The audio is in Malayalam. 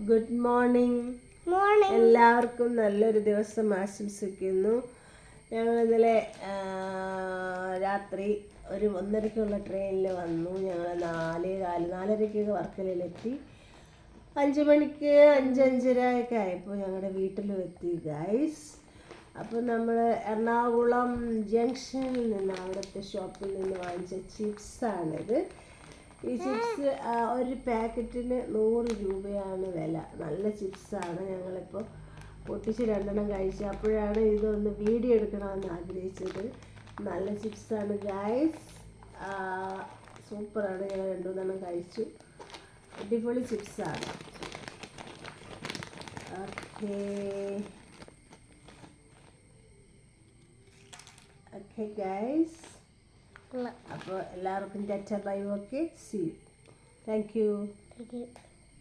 Good morning. എല്ലാവർക്കും നല്ലൊരു ദിവസം ആശംസിക്കുന്നു. ഞങ്ങൾ ഇന്നലെ രാത്രി ഒരു 1:30-ക്കുള്ള ട്രെയിനിൽ വന്നു. ഞങ്ങൾ 4:15 വർക്കലയിലെത്തി. 5 മണിക്ക് 5:30 ആയപ്പോൾ ഞങ്ങളുടെ വീട്ടിലും എത്തി ഗൈസ്. അപ്പോൾ നമ്മൾ എറണാകുളം ജംഗ്ഷനിൽ നിന്ന് അവിടുത്തെ ഷോപ്പിൽ നിന്ന് വാങ്ങിച്ച ചിപ്സാണിത്. ഈ ചിപ്സ് ഒരു പാക്കറ്റിന് 100 രൂപയാണ് വില. നല്ല ചിപ്സാണ്. ഞങ്ങളിപ്പോൾ പൊട്ടിച്ച് 2 കഴിച്ചു. അപ്പോഴാണ് ഇതൊന്ന് വീഡിയോ എടുക്കണമെന്ന് ആഗ്രഹിച്ചത്. നല്ല ചിപ്സാണ് ഗൈസ്, സൂപ്പറാണ്. ഞങ്ങൾ 2-3 കഴിച്ചു. അടിപൊളി ചിപ്സാണ്. ഓക്കെ ഗൈസ്, അപ്പോൾ എല്ലാവർക്കും tata bye. Okay, see you. Thank U.